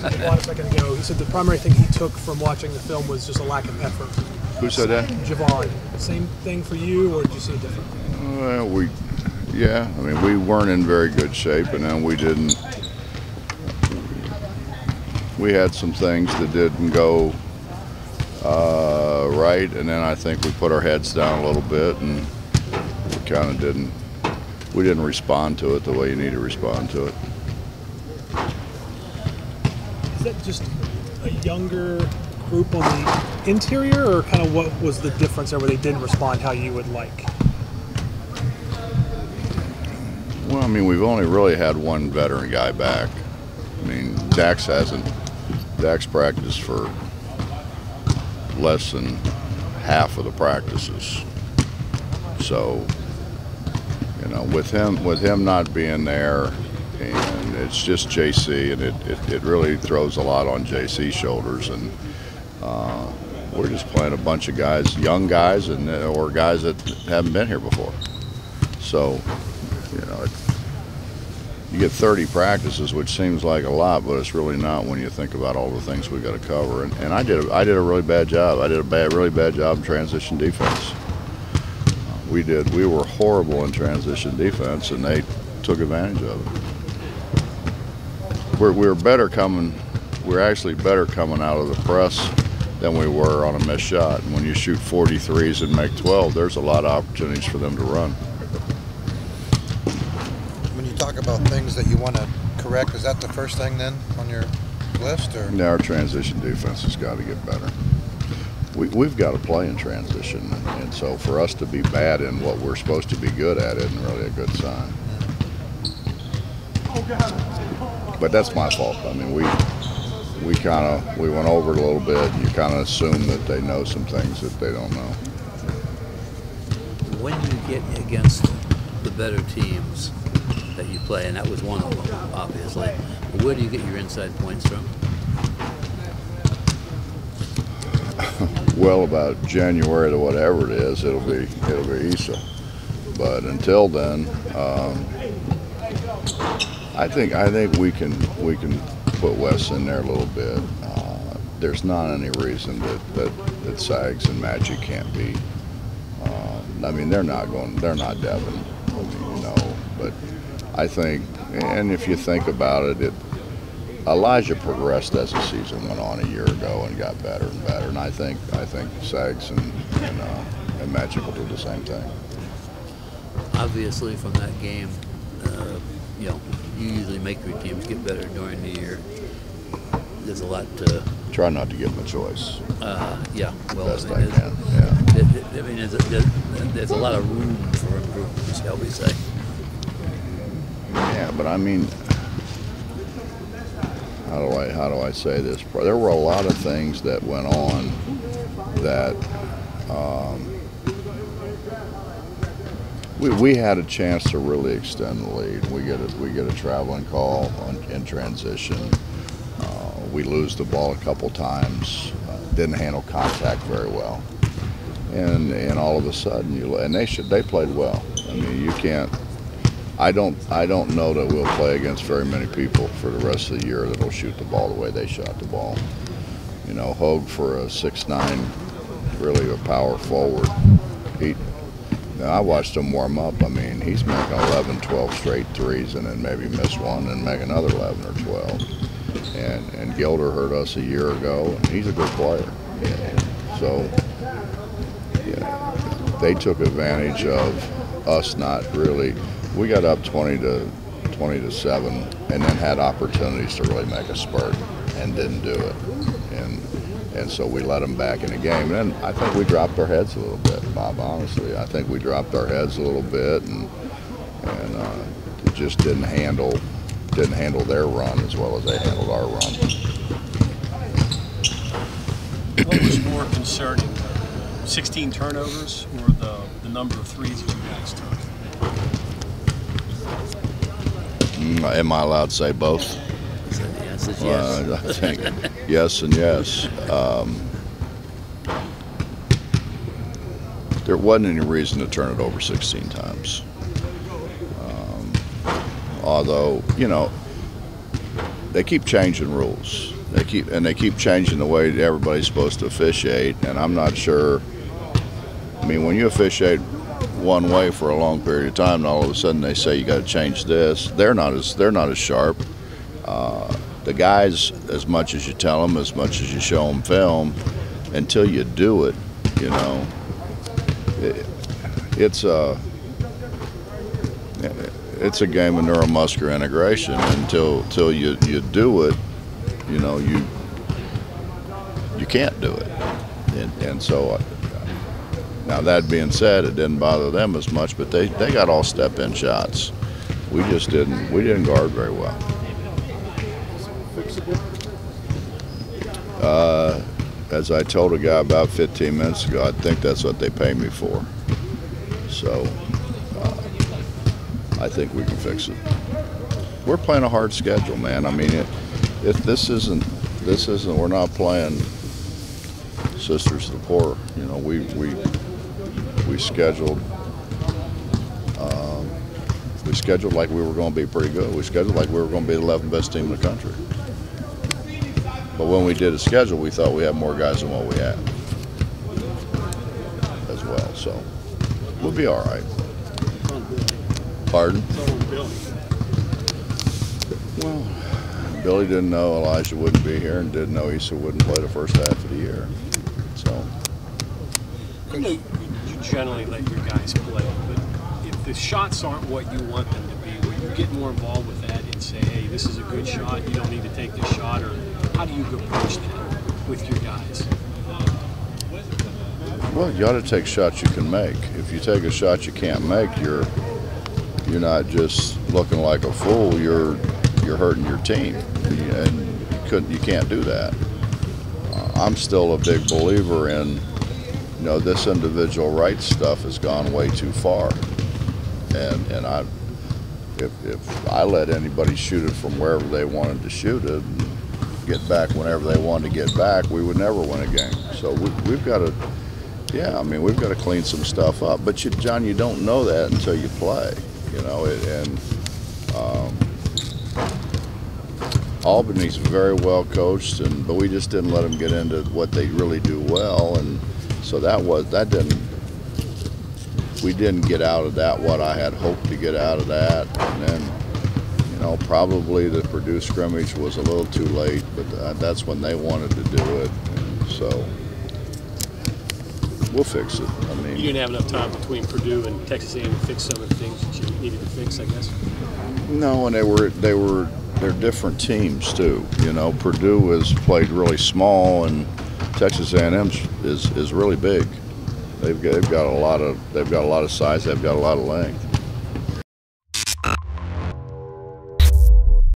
to Javon a second ago. He said the primary thing he took from watching the film was just a lack of effort. Who said that? Javon. Same thing for you, or did you see it differently? Well, yeah, I mean, we weren't in very good shape, and then we had some things that didn't go right, and then I think we put our heads down a little bit, and we didn't respond to it the way you need to respond to it. Is that just a younger group on the interior, or kind of what was the difference there where they didn't respond how you would like? Well, I mean, we've only really had one veteran guy back. I mean, Dax practiced for less than half of the practices. So, you know, with him not being there, and it's just JC, and it really throws a lot on JC's shoulders, and we're just playing a bunch of guys, young guys, or guys that haven't been here before. So, you know, you get 30 practices, which seems like a lot, but it's really not when you think about all the things we got to cover. And I did a really bad job. I did a really bad job in transition defense. We were horrible in transition defense, and they took advantage of it. We're actually better coming out of the press than we were on a missed shot. And when you shoot 43s and make 12, there's a lot of opportunities for them to run. When you talk about things that you want to correct, is that the first thing then on your list? Or? Yeah, our transition defense has got to get better. We've got to play in transition, and so for us to be bad in what we're supposed to be good at isn't really a good sign. But that's my fault. I mean, we went over it a little bit, and you kind of assume that they know some things that they don't know. When you get against the better teams that you play, and that was one of them, obviously, where do you get your inside points from? Well, about January to whatever it is, it'll be Issa. But until then, I think we can put Wes in there a little bit. There's not any reason that Sags and Magic can't be. I mean, they're not Devin. I mean, you know, but I think, and if you think about it, Elijah progressed as the season went on a year ago and got better and better. And I think Sags and Magic will do the same thing. Obviously, from that game, you know, you usually make your teams get better during the year. There's a lot to try not to give them a choice. Yeah, well, best I can. Yeah. I mean, there's a lot of room for improvement, shall we say? Yeah, but I mean, how do I say this? There were a lot of things that went on that we had a chance to really extend the lead. We get a traveling call in transition. We lose the ball a couple times. Didn't handle contact very well, and all of a sudden they played well. I mean, you can't. I don't know that we'll play against very many people for the rest of the year that'll shoot the ball the way they shot the ball. You know, Hogue for a 6'9", really a power forward. I watched him warm up. I mean, he's making 11, 12 straight threes, and then maybe miss one and make another 11 or 12. And Gilder hurt us a year ago, and he's a good player. So, yeah, they took advantage of us not really. We got up 20 to 7, and then had opportunities to really make a spurt, and didn't do it. And so we let them back in the game. And then I think we dropped our heads a little bit, Bob. Honestly, I think we dropped our heads a little bit, and just didn't handle their run as well as they handled our run. What was more concerning, 16 turnovers or the number of threes that you guys took? Am I allowed to say both? The answer is yes. I think yes and yes. There wasn't any reason to turn it over 16 times. Although, you know, they keep changing rules. They keep changing the way everybody's supposed to officiate, and I'm not sure. I mean, when you officiate one way for a long period of time, and all of a sudden they say you got to change this, they're not as sharp. The guys, as much as you tell them, as much as you show them film, until you do it, you know, it's a game of neuromuscular integration. Until you do it, you know, you can't do it. And so now that being said, it didn't bother them as much, but they got all step-in shots. We didn't guard very well. As I told a guy about 15 minutes ago, I think that's what they pay me for. So I think we can fix it. We're playing a hard schedule, man. I mean, if this isn't, we're not playing Sisters of the Poor. You know, we scheduled. We scheduled like we were going to be pretty good. We scheduled like we were going to be the 11th best team in the country. But when we did a schedule, we thought we had more guys than what we had as well. So we'll be all right. Pardon? Well, Billy didn't know Elijah wouldn't be here, and didn't know Issa wouldn't play the first half of the year. So. I know you generally let your guys play, but if the shots aren't what you want them to be, will you get more involved with that and say, hey, this is a good shot, you don't need to take this shot, or how do you approach that with your guys? Well, you ought to take shots you can make. If you take a shot you can't make, you're not just looking like a fool. You're hurting your team, and you can't do that. I'm still a big believer in, you know, this individual rights stuff has gone way too far, and if I let anybody shoot it from wherever they wanted to shoot it, and get back whenever they wanted to get back, we would never win a game. So we've got to, yeah, I mean, we've got to clean some stuff up. But John, you don't know that until you play, you know. Albany's very well coached, but we just didn't let them get into what they really do well, and so we didn't get out of that what I had hoped to get out of that. And then, you know, probably the Purdue scrimmage was a little too late, but that's when they wanted to do it. And so we'll fix it. I mean, You didn't have enough time between Purdue and Texas A&M to fix some of the things that you needed to fix, I guess. no, and they're different teams too. You know, Purdue has played really small, and Texas A&M is really big. They've got a lot of size. They've got a lot of length.